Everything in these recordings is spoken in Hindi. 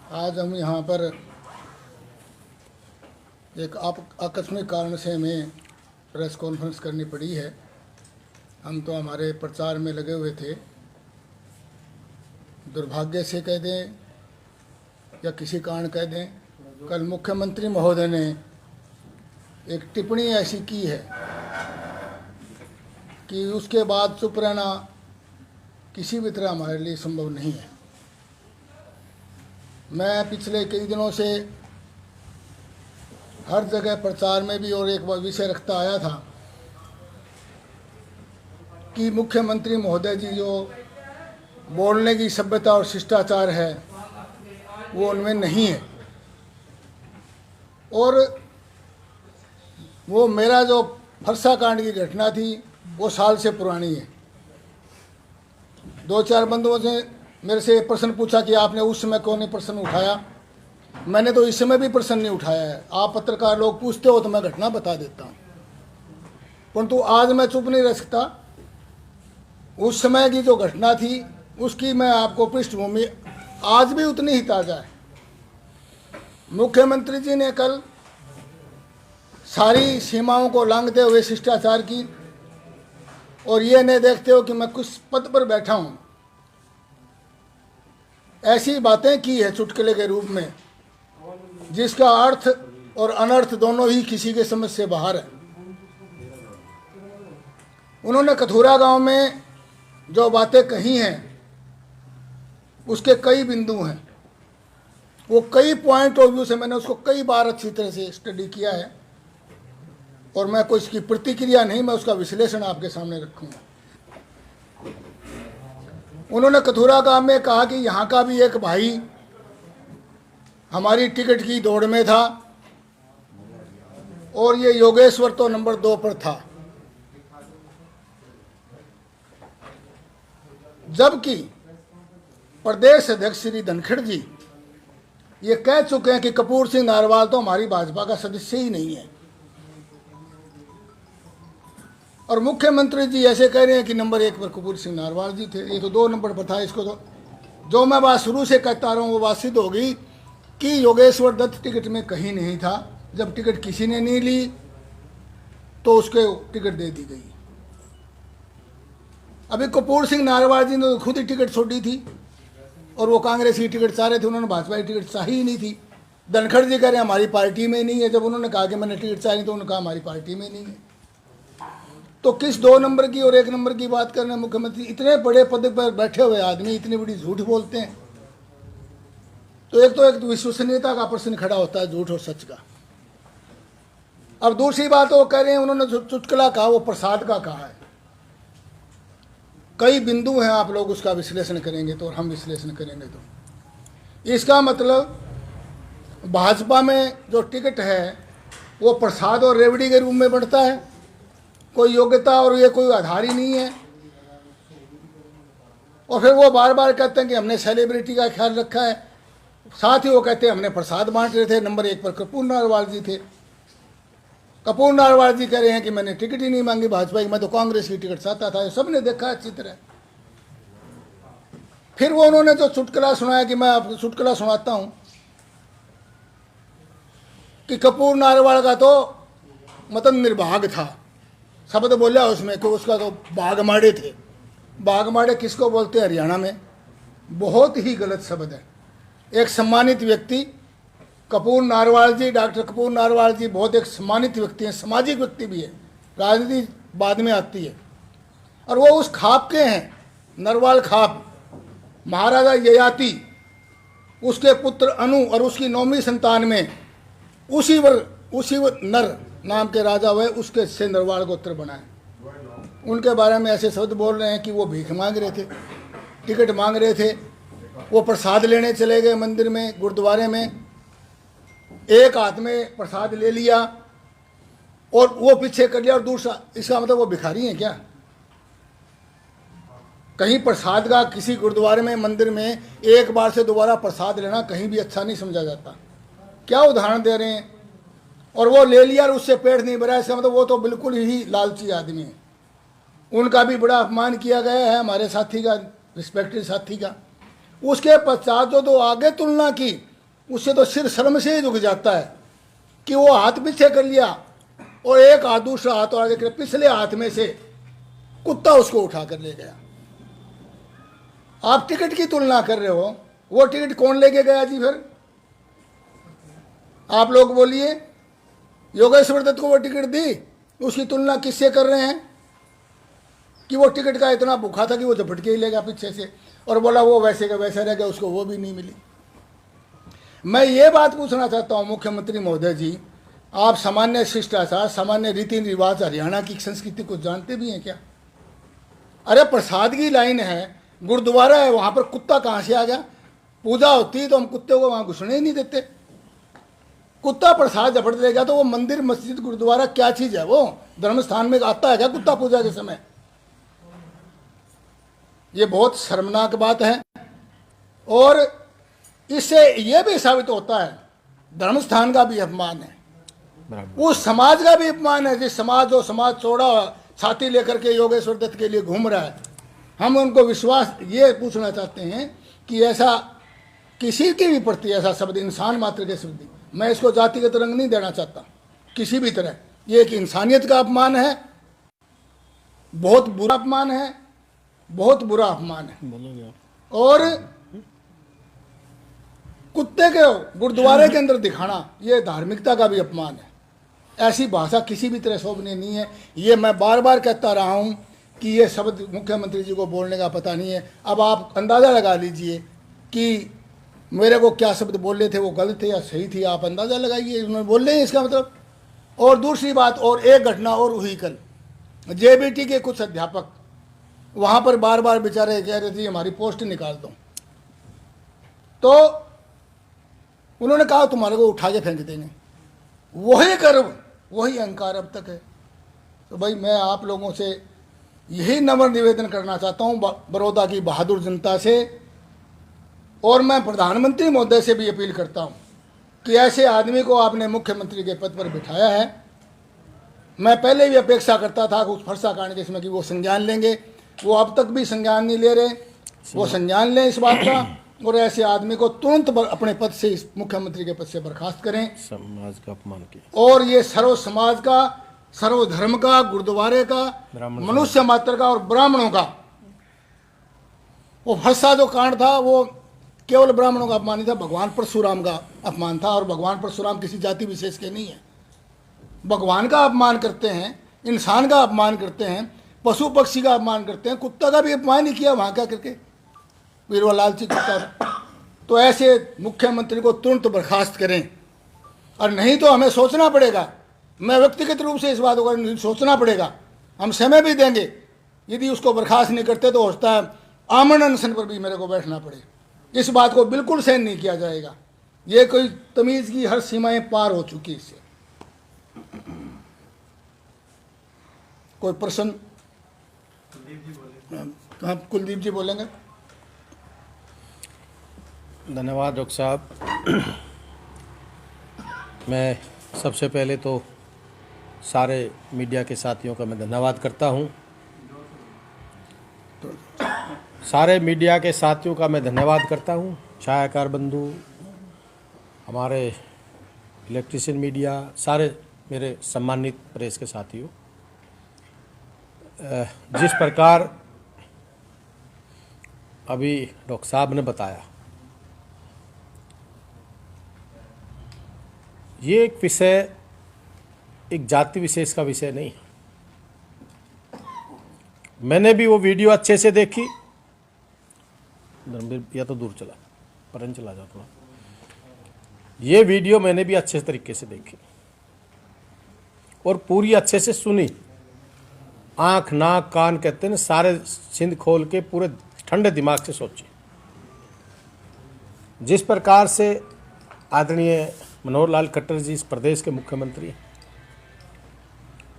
आज हम यहाँ पर एक आकस्मिक कारण से हमें प्रेस कॉन्फ्रेंस करनी पड़ी है। हम तो हमारे प्रचार में लगे हुए थे। दुर्भाग्य से कह दें या किसी कारण कह दें, कल मुख्यमंत्री महोदय ने एक टिप्पणी ऐसी की है कि उसके बाद चुप रहना किसी भी तरह हमारे लिए संभव नहीं है। मैं पिछले कई दिनों से हर जगह प्रचार में भी और एक विषय रखता आया था कि मुख्यमंत्री महोदय जी जो बोलने की सभ्यता और शिष्टाचार है वो उनमें नहीं है। और वो मेरा जो फरसा कांड की घटना थी वो साल से पुरानी है। दो चार बंधुओं ने मेरे से प्रश्न पूछा कि आपने उस समय कौन प्रश्न उठाया। मैंने तो इस समय भी प्रश्न नहीं उठाया है। आप पत्रकार लोग पूछते हो तो मैं घटना बता देता हूँ, परंतु आज मैं चुप नहीं रह सकता। उस समय की जो घटना थी उसकी मैं आपको पृष्ठभूमि आज भी उतनी ही ताज़ा है। मुख्यमंत्री जी ने कल सारी सीमाओं को लांघते हुए शिष्टाचार की और ये नहीं देखते हो कि मैं कुछ पद पर बैठा हूँ, ऐसी बातें की है चुटकुले के रूप में जिसका अर्थ और अनर्थ दोनों ही किसी के समझ से बाहर है। उन्होंने कथूरा गांव में जो बातें कही हैं उसके कई बिंदु हैं। वो कई पॉइंट ऑफ व्यू से मैंने उसको कई बार अच्छी तरह से स्टडी किया है और मैं कोई इसकी प्रतिक्रिया नहीं, मैं उसका विश्लेषण आपके सामने रखूंगा। उन्होंने कथूरा गांव में कहा कि यहाँ का भी एक भाई हमारी टिकट की दौड़ में था और ये योगेश्वर तो नंबर 2 पर था, जबकि प्रदेश अध्यक्ष श्री धनखड़ जी ये कह चुके हैं कि कपूर सिंह नारवाल तो हमारी भाजपा का सदस्य ही नहीं है। और मुख्यमंत्री जी ऐसे कह रहे हैं कि नंबर 1 पर कपूर सिंह नारवाल जी थे, ये तो 2 नंबर पर था। इसको तो जो मैं बात शुरू से कहता रहा हूँ वो बात सिद्ध होगी कि योगेश्वर दत्त टिकट में कहीं नहीं था। जब टिकट किसी ने नहीं ली तो उसके टिकट दे दी गई। अभी कपूर सिंह नारवाल जी ने खुद ही टिकट छोड़ी थी और वो कांग्रेस की टिकट चाह रहे थे, उन्होंने भाजपा की टिकट चाही ही नहीं थी। धनखड़ जी कह रहे हैं हमारी पार्टी में नहीं है। जब उन्होंने कहा कि मैंने टिकट चाही तो उन्होंने कहा हमारी पार्टी में नहीं है। तो किस 2 नंबर की और 1 नंबर की बात कर रहे हैं मुख्यमंत्री? इतने बड़े पद पर बैठे हुए आदमी इतनी बड़ी झूठ बोलते हैं। तो एक विश्वसनीयता का प्रश्न खड़ा होता है झूठ और सच का। अब दूसरी बात वो कह रहे हैं, उन्होंने जो चुटकुला कहा वो प्रसाद का कहा है। कई बिंदु हैं, आप लोग उसका विश्लेषण करेंगे तो और हम विश्लेषण करेंगे तो इसका मतलब भाजपा में जो टिकट है वो प्रसाद और रेवड़ी के रूप में बढ़ता है। कोई योग्यता और ये कोई आधार ही नहीं है। और फिर वो बार बार कहते हैं कि हमने सेलिब्रिटी का ख्याल रखा है। साथ ही वो कहते हैं हमने प्रसाद बांट रहे थे। नंबर 1 पर कपूर नारवाल जी थे। कपूर नारवाल जी कह रहे हैं कि मैंने टिकट ही नहीं मांगी भाजपा की, मैं तो कांग्रेस की टिकट चाहता था। सबने देखा अच्छी तरह। फिर वो उन्होंने जो चुटकुला सुनाया कि मैं आपको चुटकुला सुनाता हूं कि कपूर नारवाल का तो मतलब निर्भाग था। शब्द बोला उसमें कि उसका तो बागमाड़े थे। बागमाड़े किसको बोलते हैं हरियाणा में? बहुत ही गलत शब्द है। एक सम्मानित व्यक्ति कपूर नारवाल जी, डॉक्टर कपूर नारवाल जी बहुत एक सम्मानित व्यक्ति हैं, सामाजिक व्यक्ति भी है। राजनीति बाद में आती है। और वो उस खाप के हैं, नरवाल खाप। महाराजा ययाति उसके पुत्र अनु और उसकी 9वीं संतान में उसी नर नाम के राजा हुए, उसके से नरवाल गोत्र बनाए। उनके बारे में ऐसे शब्द बोल रहे हैं कि वो भीख मांग रहे थे, टिकट मांग रहे थे। वो प्रसाद लेने चले गए मंदिर में, गुरुद्वारे में। एक हाथ में प्रसाद ले लिया और वो पीछे कर लिया और दूसरा। इसका मतलब वो भिखारी हैं क्या? कहीं प्रसाद का किसी गुरुद्वारे में मंदिर में एक बार से दोबारा प्रसाद लेना कहीं भी अच्छा नहीं समझा जाता। क्या उदाहरण दे रहे हैं? और वो ले लिया और उससे पेट नहीं भरा। इसका मतलब वो तो बिल्कुल ही लालची आदमी है। उनका भी बड़ा अपमान किया गया है, हमारे साथी का, रिस्पेक्टेड साथी का। उसके पश्चात जो आगे तुलना की उससे तो सिर शर्म से ही झुक जाता है कि वो हाथ पीछे कर लिया और एक हाथ दूसरा हाथ और आगे कर, पिछले हाथ में से कुत्ता उसको उठा कर ले गया। आप टिकट की तुलना कर रहे हो, वो टिकट कौन लेके गया जी? फिर आप लोग बोलिए, योगेश्वर दत्त को वो टिकट दी, उसकी तुलना किससे कर रहे हैं कि वो टिकट का इतना भूखा था कि वो झपट के ही ले गया पीछे से और बोला वो वैसे का वैसा रह गया, उसको वो भी नहीं मिली। मैं ये बात पूछना चाहता हूँ मुख्यमंत्री महोदय जी, आप सामान्य शिष्टाचार, सामान्य रीति रिवाज, हरियाणा की संस्कृति को जानते भी हैं क्या? अरे प्रसाद की लाइन है, गुरुद्वारा है, वहां पर कुत्ता कहाँ से आ गया? पूजा होती है तो हम कुत्ते को वहां घुसने ही नहीं देते। कुत्ता प्रसाद झपट देगा तो वो मंदिर, मस्जिद, गुरुद्वारा क्या चीज है? वो धर्म स्थान में आता है क्या कुत्ता पूजा के समय? ये बहुत शर्मनाक बात है। और इससे यह भी साबित होता है धर्म स्थान का भी अपमान है, उस समाज का भी अपमान है जिस समाज, जो समाज छोड़ा छाती लेकर के योगेश्वर दत्त के लिए घूम रहा है। हम उनको विश्वास ये पूछना चाहते हैं कि ऐसा किसी के भी प्रति ऐसा शब्द, इंसान मात्र के शब्द, मैं इसको जातिगत रंग नहीं देना चाहता किसी भी तरह, ये एक इंसानियत का अपमान है, बहुत बुरा अपमान है, बहुत बुरा अपमान है। और कुत्ते के गुरुद्वारे के अंदर दिखाना ये धार्मिकता का भी अपमान है। ऐसी भाषा किसी भी तरह शोभनीय नहीं है। ये मैं बार बार कहता रहा हूं कि ये शब्द मुख्यमंत्री जी को बोलने का पता नहीं है। अब आप अंदाज़ा लगा लीजिए कि मेरे को क्या शब्द बोले थे, वो गलत थे या सही थी, आप अंदाज़ा लगाइए, उन्होंने बोल रहे हैं इसका मतलब। और दूसरी बात, और एक घटना और हुई कल, जेबीटी के कुछ अध्यापक वहाँ पर बार बार बेचारे कह रहे थे हमारी पोस्ट निकाल दो, तो उन्होंने कहा तुम्हारे को उठा के फेंक देंगे। वही गर्व, वही अहंकार अब तक है। तो भाई मैं आप लोगों से यही नम्र निवेदन करना चाहता हूँ, बड़ौदा की बहादुर जनता से, और मैं प्रधानमंत्री महोदय से भी अपील करता हूँ कि ऐसे आदमी को आपने मुख्यमंत्री के पद पर बिठाया है। मैं पहले भी अपेक्षा करता था कि उस फरसा कांड के इसमें कि वो संज्ञान लेंगे, वो अब तक भी संज्ञान नहीं ले रहे। वो संज्ञान लें इस बात का और ऐसे आदमी को तुरंत अपने पद से, इस मुख्यमंत्री के पद से बर्खास्त करें। समाज का अपमान किया और ये सर्व समाज का, सर्व धर्म का, गुरुद्वारे का, मनुष्य मात्र का और ब्राह्मणों का, वो फरसा जो कांड था वो केवल ब्राह्मणों का अपमान नहीं था, भगवान परशुराम का अपमान था। और भगवान परशुराम किसी जाति विशेष के नहीं है। भगवान का अपमान करते हैं, इंसान का अपमान करते हैं, पशु पक्षी का अपमान करते हैं, कुत्ता का भी अपमान ही किया वहाँ क्या करके, वीरवा लालची कुत्ता। तो ऐसे मुख्यमंत्री को तुरंत बर्खास्त करें, और नहीं तो हमें सोचना पड़ेगा, मैं व्यक्तिगत रूप से इस बात को सोचना पड़ेगा, हम समय भी देंगे। यदि उसको बर्खास्त नहीं करते तो होता है आमरण अनशन पर भी मेरे को बैठना पड़े। इस बात को बिल्कुल सहन नहीं किया जाएगा। ये कोई तमीज़ की हर सीमाएं पार हो चुकी इससे। कोई प्रश्न? हाँ, कुलदीप जी बोलेंगे। धन्यवाद डॉक्टर साहब। मैं सबसे पहले तो सारे मीडिया के साथियों का मैं धन्यवाद करता हूं। सारे मीडिया के साथियों का मैं धन्यवाद करता हूं, छायाकार बंधु, हमारे इलेक्ट्रिशियन मीडिया, सारे मेरे सम्मानित प्रेस के साथियों। जिस प्रकार अभी डॉक्टर साहब ने बताया, ये एक विषय, एक जाति विशेष का विषय नहीं है। मैंने भी वो वीडियो अच्छे से देखी। धर्मवीर या तो दूर चला, परन चला जाओ थोड़ा। ये वीडियो मैंने भी अच्छे तरीके से देखी और पूरी अच्छे से सुनी। आँख नाक कान कहते हैं ना, सारे सिंध खोल के पूरे ठंडे दिमाग से सोची। जिस प्रकार से आदरणीय मनोहर लाल खट्टर जी इस प्रदेश के मुख्यमंत्री,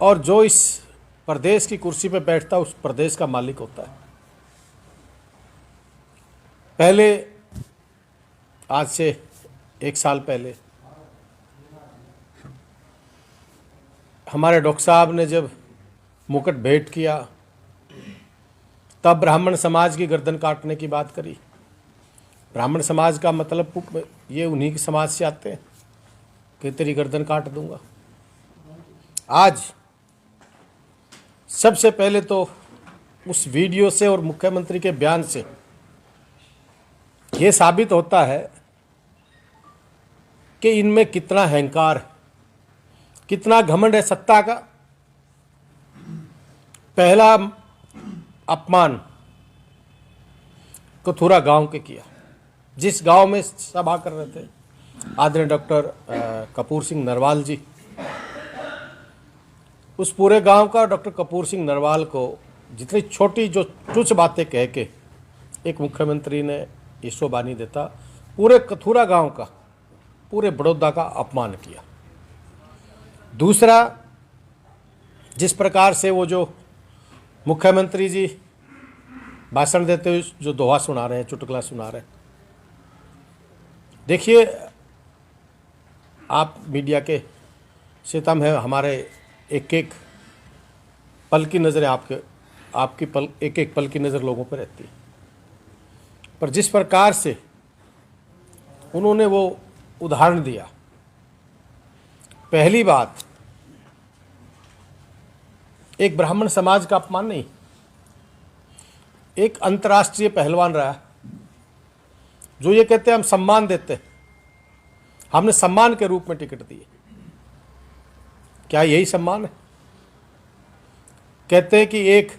और जो इस प्रदेश की कुर्सी पर बैठता उस प्रदेश का मालिक होता है। पहले, आज से 1 साल पहले, हमारे डॉक्टर साहब ने जब मुकुट भेंट किया, तब ब्राह्मण समाज की गर्दन काटने की बात करी। ब्राह्मण समाज का मतलब ये उन्हीं के समाज से आते हैं कि तेरी गर्दन काट दूंगा। आज सबसे पहले तो उस वीडियो से और मुख्यमंत्री के बयान से ये साबित होता है कि इनमें कितना अहंकार है, कितना घमंड है सत्ता का। पहला अपमान कथुरा गांव के किया, जिस गांव में सभा कर रहे थे आदरणीय डॉक्टर कपूर सिंह नरवाल जी। उस पूरे गांव का डॉक्टर कपूर सिंह नरवाल को जितनी छोटी जो तुच्छ बातें कह के एक मुख्यमंत्री ने ईशोबानी देता, पूरे कथुरा गांव का, पूरे बड़ौदा का अपमान किया। दूसरा, जिस प्रकार से वो जो मुख्यमंत्री जी भाषण देते हुए जो दोहा सुना रहे हैं, चुटकुला सुना रहे हैं, देखिए आप मीडिया के सितम है, हमारे एक एक पल की नज़र आपकी पल एक एक पल की नज़र लोगों पर रहती है। पर जिस प्रकार से उन्होंने वो उदाहरण दिया, पहली बात, एक ब्राह्मण समाज का अपमान नहीं, एक अंतर्राष्ट्रीय पहलवान रहा जो ये कहते हैं हम सम्मान देते हैं, हमने सम्मान के रूप में टिकट दिए। क्या यही सम्मान है? कहते हैं कि एक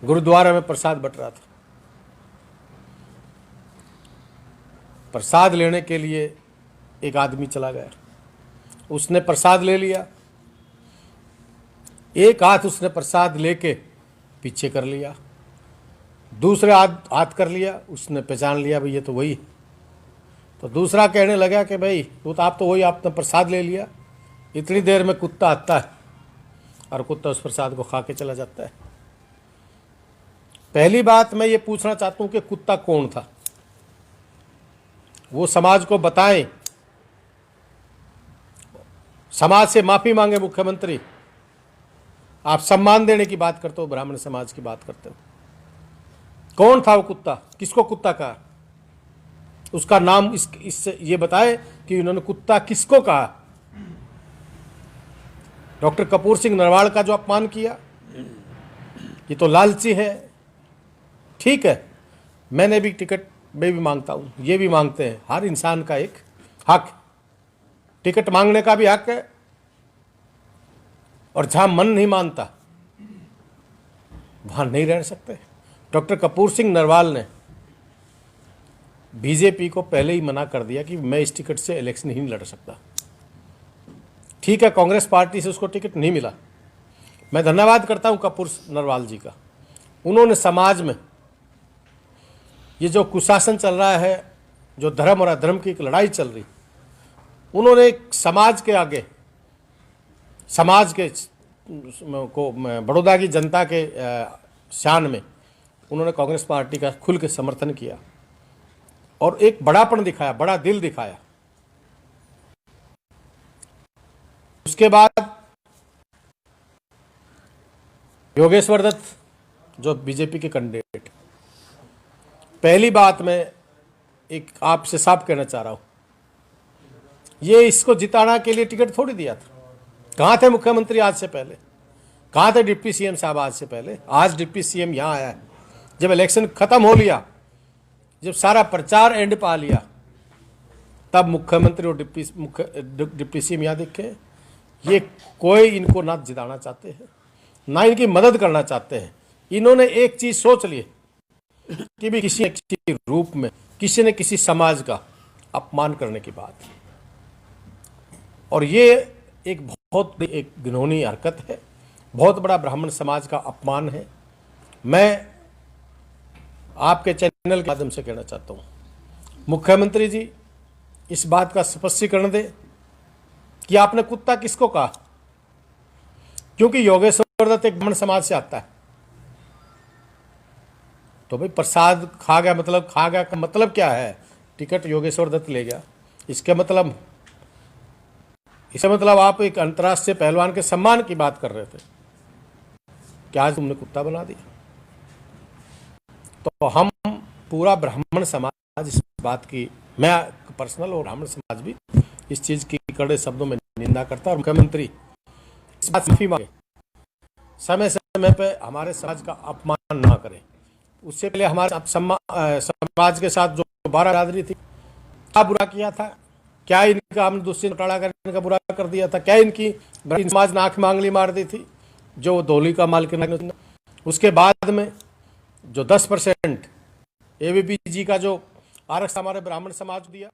गुरुद्वारा में प्रसाद बट रहा था, प्रसाद लेने के लिए एक आदमी चला गया, उसने प्रसाद ले लिया, एक हाथ उसने प्रसाद लेके पीछे कर लिया, दूसरे हाथ कर लिया, उसने पहचान लिया भाई ये तो वही है। तो दूसरा कहने लगा कि भाई वो तो आप तो वही, आपने प्रसाद ले लिया। इतनी देर में कुत्ता आता है और कुत्ता उस प्रसाद को खा के चला जाता है। पहली बात मैं ये पूछना चाहता हूं कि कुत्ता कौन था, वो समाज को बताएं, समाज से माफी मांगे मुख्यमंत्री। आप सम्मान देने की बात करते हो, ब्राह्मण समाज की बात करते हो। कौन था वो कुत्ता, किसको कुत्ता कहा, उसका नाम इससे ये बताए कि उन्होंने कुत्ता किसको कहा। डॉक्टर कपूर सिंह नरवाल का जो अपमान किया, ये तो लालची है। ठीक है, मैंने भी टिकट मैं भी मांगता हूँ, ये भी मांगते हैं, हर इंसान का एक हक, टिकट मांगने का भी हक है। और जहां मन नहीं मानता वहां नहीं रह सकते। डॉक्टर कपूर सिंह नरवाल ने बीजेपी को पहले ही मना कर दिया कि मैं इस टिकट से इलेक्शन ही नहीं लड़ सकता। ठीक है, कांग्रेस पार्टी से उसको टिकट नहीं मिला, मैं धन्यवाद करता हूं कपूर नरवाल जी का। उन्होंने समाज में ये जो कुशासन चल रहा है, जो धर्म और अधर्म की एक लड़ाई चल रही, उन्होंने एक समाज के आगे, समाज के को बड़ौदा की जनता के शान में उन्होंने कांग्रेस पार्टी का खुल के समर्थन किया और एक बड़ापन दिखाया, बड़ा दिल दिखाया। उसके बाद योगेश्वर दत्त जो बीजेपी के कैंडिडेट, पहली बात मैं एक आपसे साफ कहना चाह रहा हूं, ये इसको जिताना के लिए टिकट थोड़ी दिया था। कहां थे मुख्यमंत्री आज से पहले, कहां थे डिप्टी सीएम साहब आज से पहले? आज डिप्टी सीएम यहां आया है, जब इलेक्शन खत्म हो लिया, जब सारा प्रचार एंड पा लिया, तब मुख्यमंत्री और डिप्टी सीएम यहां दिखे। ये कोई इनको ना जिताना चाहते हैं, ना इनकी मदद करना चाहते हैं। इन्होंने एक चीज सोच ली कि भी किसी न किसी रूप में किसी न किसी समाज का अपमान करने की बात, और ये एक बहुत एक घिनौनी हरकत है, बहुत बड़ा ब्राह्मण समाज का अपमान है। मैं आपके चैनल के माध्यम से कहना चाहता हूं, मुख्यमंत्री जी इस बात का स्पष्टीकरण दें कि आपने कुत्ता किसको कहा, क्योंकि योगेश्वर दत्त एक ब्राह्मण समाज से आता है। तो भाई प्रसाद खा गया, मतलब खा गया का मतलब क्या है? टिकट योगेश्वर दत्त ले गया, इसके मतलब आप एक अंतर्राष्ट्रीय पहलवान के सम्मान की बात कर रहे थे, क्या आज तुमने कुत्ता बना दिया? तो हम पूरा ब्राह्मण समाज इस बात की, मैं पर्सनल और ब्राह्मण समाज भी इस चीज की कड़े शब्दों में निंदा करता है। और मुख्यमंत्री इस बात से माफी मांगे, समय समय पे हमारे समाज का अपमान ना करें। उससे पहले हमारे समाज के साथ जो 12 बिरादरी थी, क्या बुरा किया था, क्या इनका हमने दूसरी घोटाला करने का बुरा कर दिया था, क्या इनकी समाज ने आंख मांगली मार दी थी जो धोली का मालिक। उसके बाद में जो 10% AVP जी का जो आरक्षण हमारे ब्राह्मण समाज को दिया,